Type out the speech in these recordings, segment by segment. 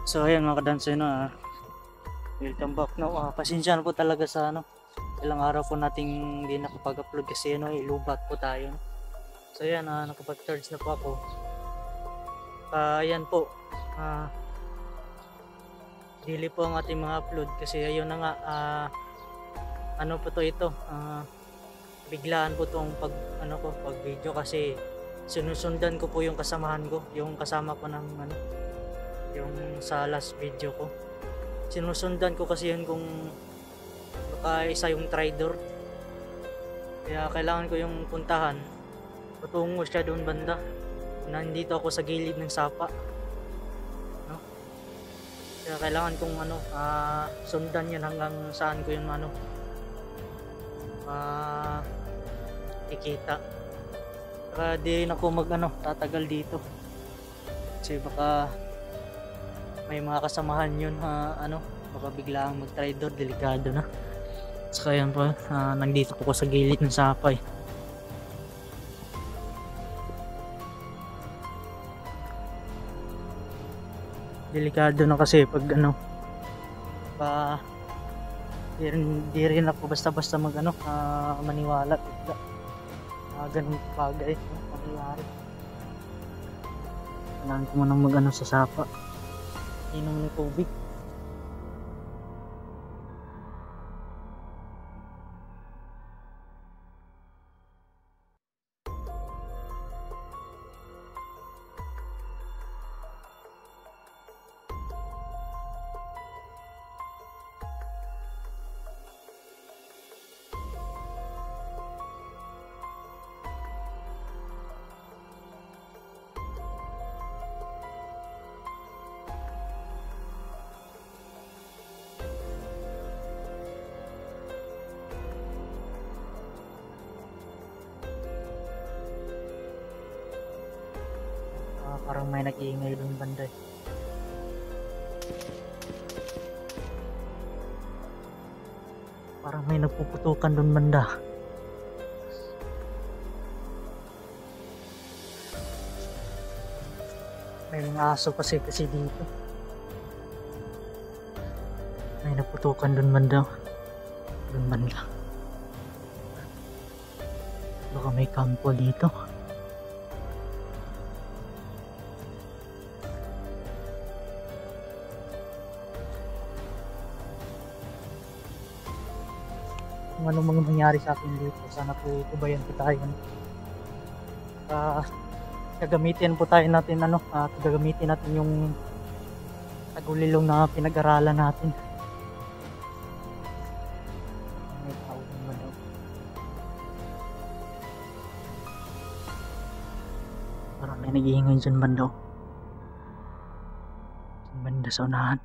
So ayan mga kadansoy na welcome back na. Pasensya na po talaga sa ilang araw po nating hindi nakapag-upload kasi ilubat po tayo. So ayan, nakapag-charge na po ako. Ayan po. Dili po ang ating mga upload kasi ayun na nga, ano po to ito, biglaan po tong pag video kasi sinusundan ko po yung kasamahan ko, yung kasama ko ng yung sa last video ko. Sinusundan ko kasi yun kung baka isa yung traitor. Kaya kailangan ko yung puntahan. Patungo siya doon banda. Nandito ako sa gilid ng sapa. No? Kaya kailangan kong sundan yun hanggang saan ko yung ikita. Saka di rin ako tatagal dito. Kasi baka may mga kasamahan yun, baka biglang mag-traitor, delikado na. Saka yan po, nandito po ko sa gilid ng sapay. Delikado na kasi pag di rin ako basta-basta maniwala bigla. Ganun bagay mangyayari. Kailangan ko munang sa sapa. Inom ng tubig. Parang may nag-iingay doon banda. Parang may nagpuputukan doon banda. May mga aso kasi dito. May nagputukan doon banda. Doon banda. Baka may kampo dito. Kung anong mga nangyari sa akin dito, sana po tubayan po tayo. Gagamitin po tayo natin gagamitin natin yung tagulilong na pinag-aralan natin. May tao naman daw. Parang may nag-iingay dyan banda. Dyan banda sa unahan.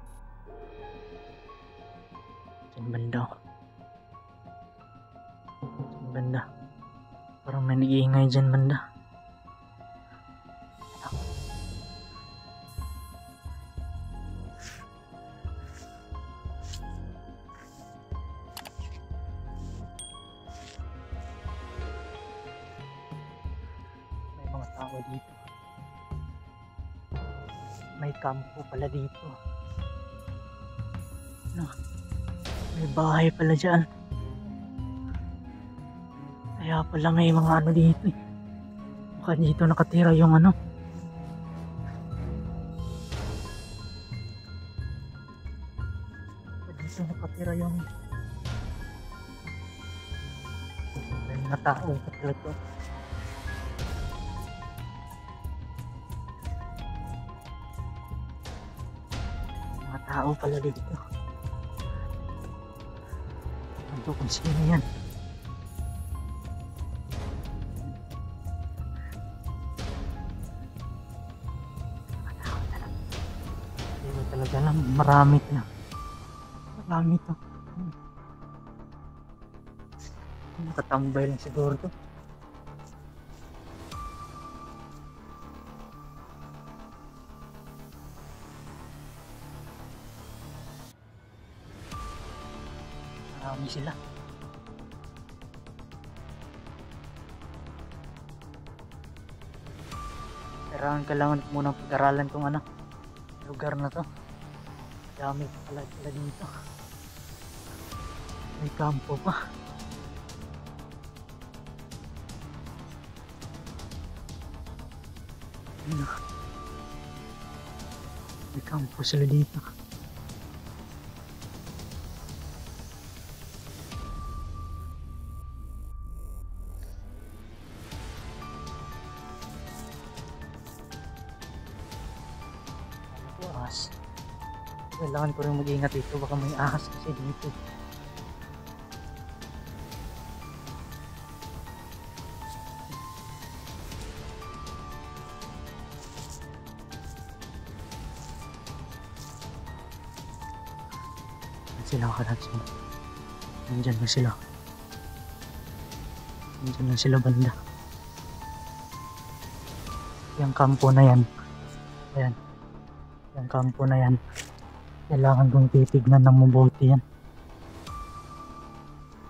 Dyan banda. Banda. Parang may nag-iingay dyan banda. May mga tao dito. May kampo pala dito. May bahay pala dyan. Kaya pala may mga dito eh. Baka dito nakatira yung dito nakatira yung may mga tao pa talaga. Mga tao pala dito. Ano kung sino yan? Talaga lang, marami to. Nakatambay lang siguro to. Marami sila. Kailangan munang pag-aralan tong lugar na to. Dami pala dito. May kampo pa. Ano? May kampo sila dito. Ahas. Kailangan ko rin mag-ingat dito, baka may ahas kasi dito. Sila kalatsin. Nandyan na sila. Nandyan na sila banda. Yung kampo na yan. Ayan. Yung kampo na yan. Kailangan kong titignan ng mabuti yan.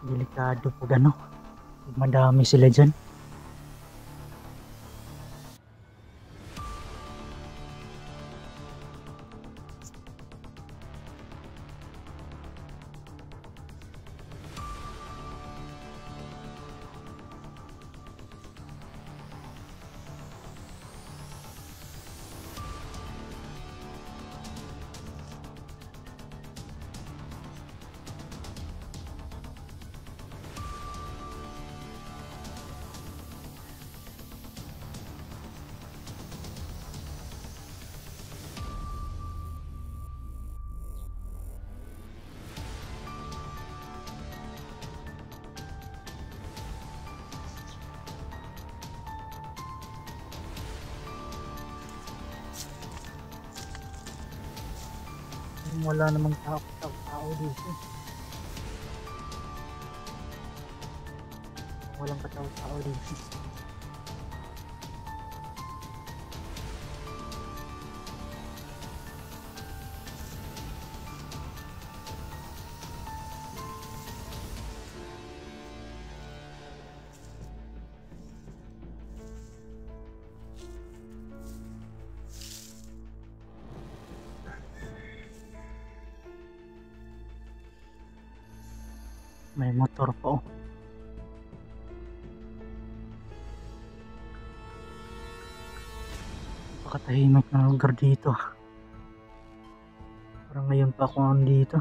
Delikado pag ano. Madami sila dyan. Wala namang tao dito. Walang katao dito. May motor pa oh. Napakatahimik ng lugar dito. Parang ngayon pa ako andito.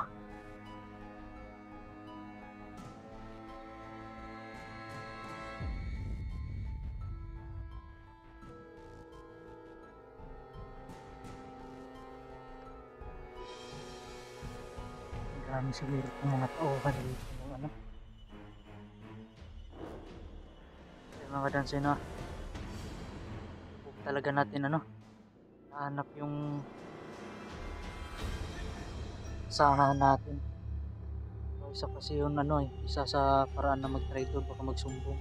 Marami siguro ng mga tauhan dito. Ano? Kaya mga kadansin, huwag talaga natin hanap yung samahan natin. Isa kasi yun isa sa paraan na mag-trade baka magsumbong.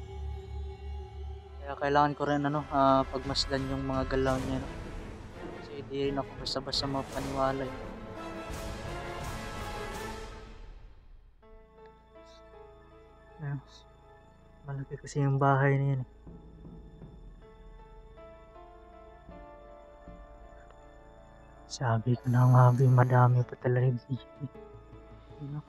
Kaya kailangan ko rin pagmasdan yung mga galaw niya. Kasi di rin ako basta-basta mapaniwala. Malaki kasi yung bahay na yan. Sabi ko na nga, madami pa talaga dito. Ano?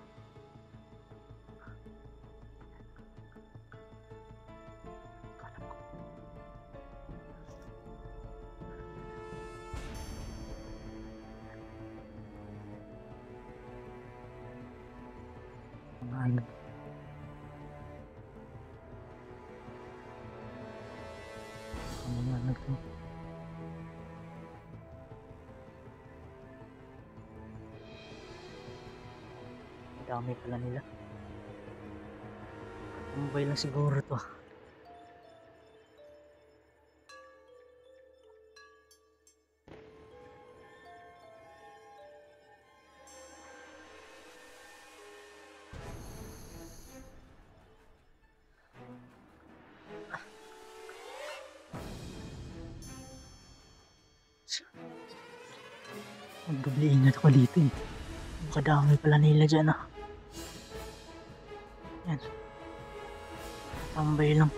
Dami pala nila. Mobile lang siguro to. Magdubli ingat ko dito eh. Kadami pala nila dyan Yan. Tambay lang.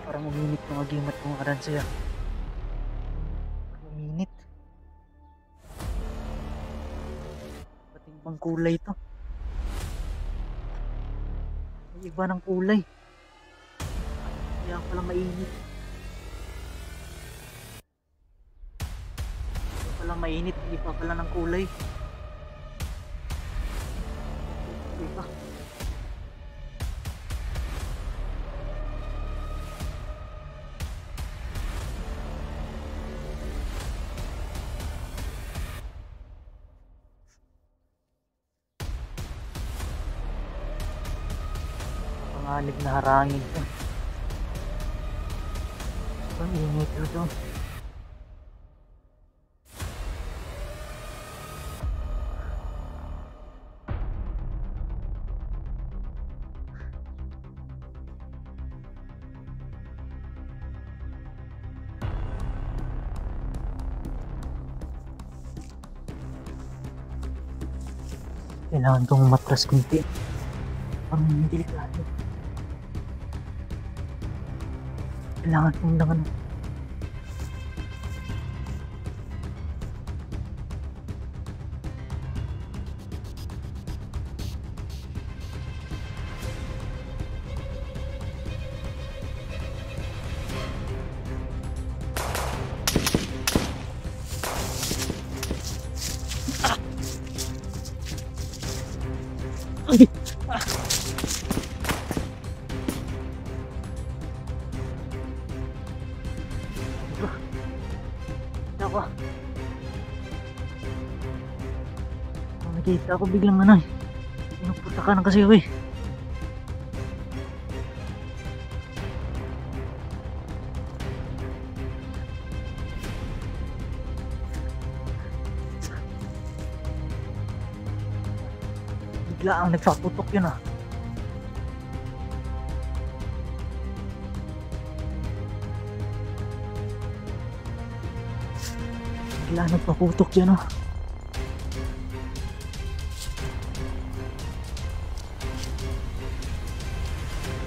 Parang uminit yung agimat ng karansiya. Uminit. ibang kulay to. May iba ng kulay. Kaya pala mainit. Kaya pala mainit. Iba pala ng kulay. Iba. Panganib na harangin to. Ang init ito. Kailangan kong matras kunti. Parang delikado. Kailangan kong naman. Ako. Nakita ako biglang ano eh. Pinuputa ka na kasi ako eh. Bigla ang nagpaputok yun ah. Bigla nagpaputok yan ah.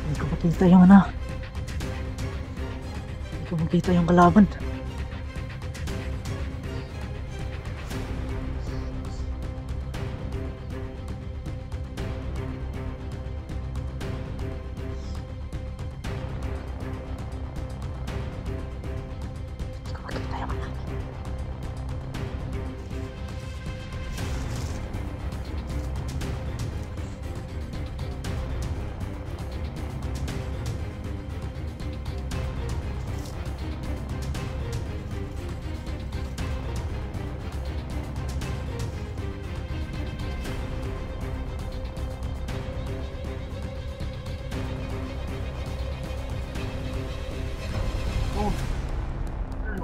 Hindi ko makita yung ano. Hindi ko makita yung kalaban. Hindi ko makita yung kalaban.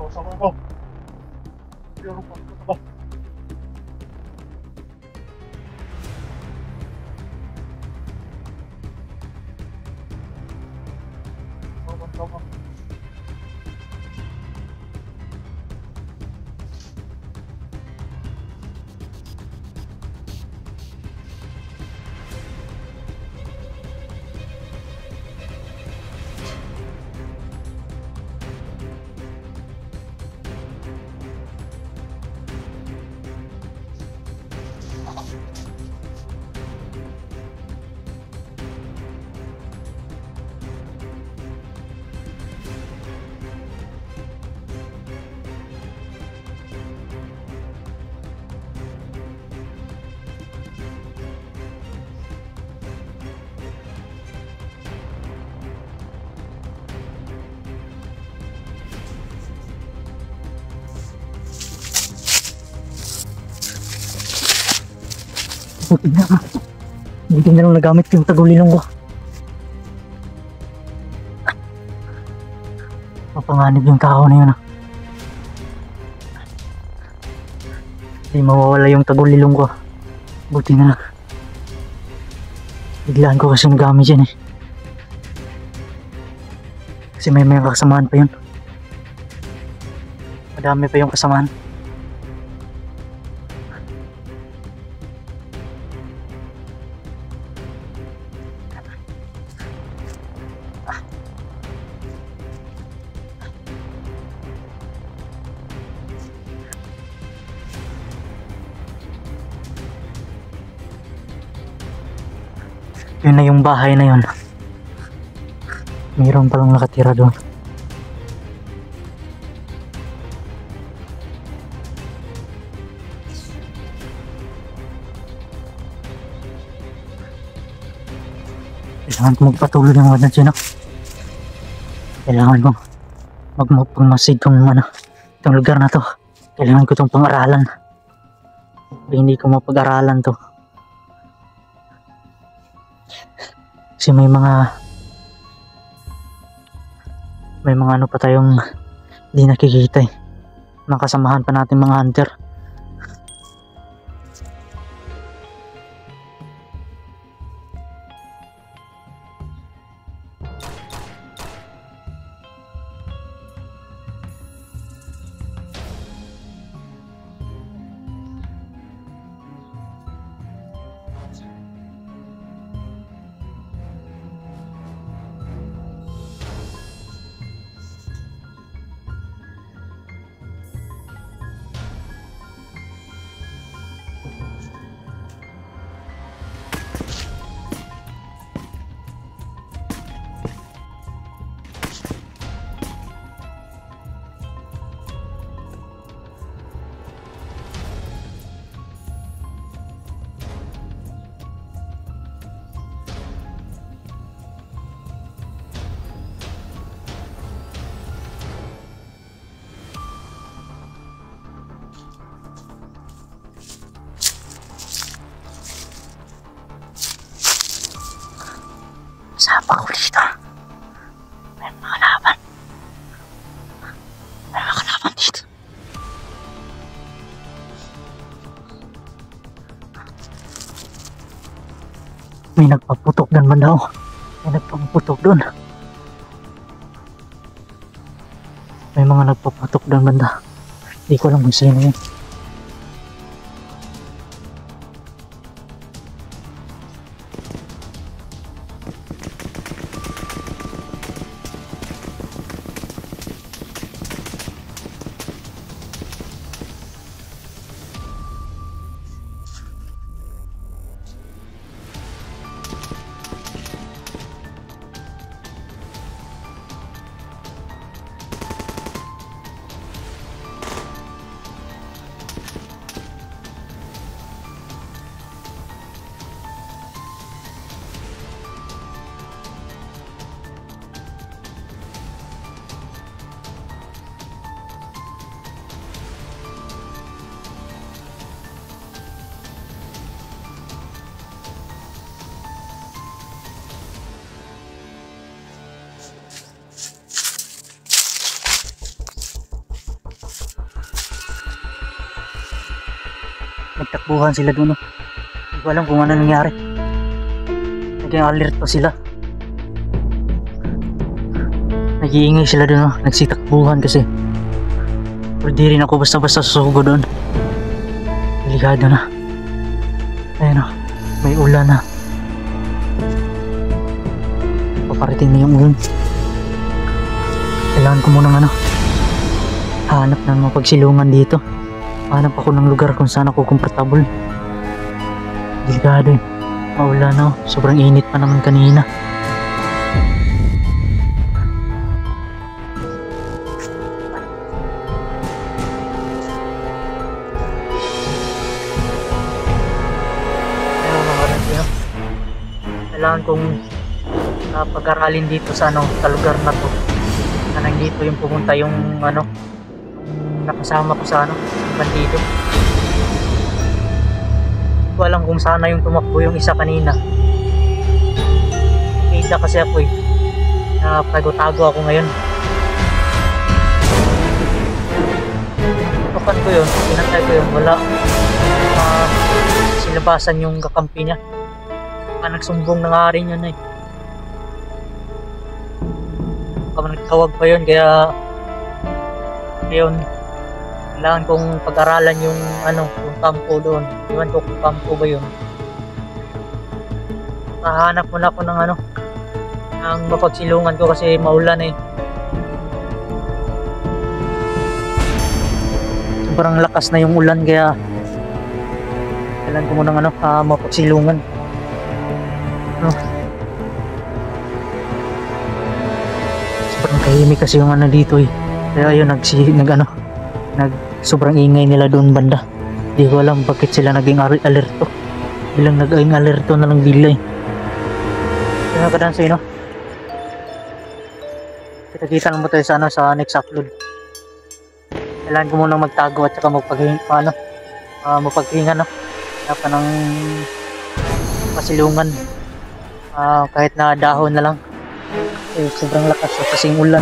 Sama ko. Pero pa ba? Sama. Buti na. Buti na lang nagamit yung tagulilong ko. Mapanganib yung tao na yun ah. Hindi mawawala yung tagulilong ko. Buti na lang. Biglaan ko kasi nagamit yan eh. Kasi may kasamaan pa yun. Madami pa yung kasamaan. Yun na yung bahay na yun. Mayroon palang nakatira doon. Kailangan ko magpatuloy ng mga dyan. Kailangan ko magmasid kung itong lugar na to. Kailangan ko itong pang-aralan. Hindi ko mapag-aralan to. Kasi may mga ano pa tayong di nakikita eh. Mga kasamahan pa natin mga hunter. Sapa ko dito. May mga kalaban. May mga kalaban dito. May nagpaputok doon man daw. May nagpaputok doon. May mga nagpaputok doon banda. Hindi ko alam kung sino yun. Nagtakbuhan sila doon. Hindi ko alam kung ano nangyari. Naging alert pa sila. Nag-iingay sila doon. Nagsitakbuhan kasi. Pero di rin ako basta-basta susugo doon. Delikado na. Ayun o. May ulan na. Paparating na yung ulan. Kailangan ko munang hanap ng mapagsilungan dito. Hanap ako ng lugar kung saan ako komportable. Delikado eh. Maulan na. Sobrang init pa naman kanina. Ayun mga radyo. Kailangan kong pag-aralin dito sa sa lugar na to. Na nandito yung pumunta yung nakasama ko sa bandido. Hindi ko alam kung sana yung tumakbo yung isa kanina. Kita kasi ako eh. Tago-tago ako ngayon. Tutukan ko yun. Pinantay ko yun. Wala. Silabasan yung kakampi niya. Nagsumbong na nga rin yun eh. Nagtawag pa yun. Kaya ngayon kailangan kong pag-aralan yung yung kampo doon. Iwan ko kung kampo ba yun. Hahanap muna ako ng ng mapagsilungan ko kasi maulan eh. Sobrang lakas na yung ulan kaya kailangan ko muna ng mapagsilungan. No? Sobrang tahimik kasi yung ano dito eh. Kaya ayun, sobrang ingay nila doon banda. Di ko alam bakit sila naging alerto. Bilang naging alerto na lang bigla eh. Kaya kadanso no? Kita-kita lang mo tayo sa, sa next upload. Kailangan ko munang magtago at saka mapaghinga no? Kaya pa ng pasilungan. Kahit na dahon na lang. Sobrang lakas kasing ulan.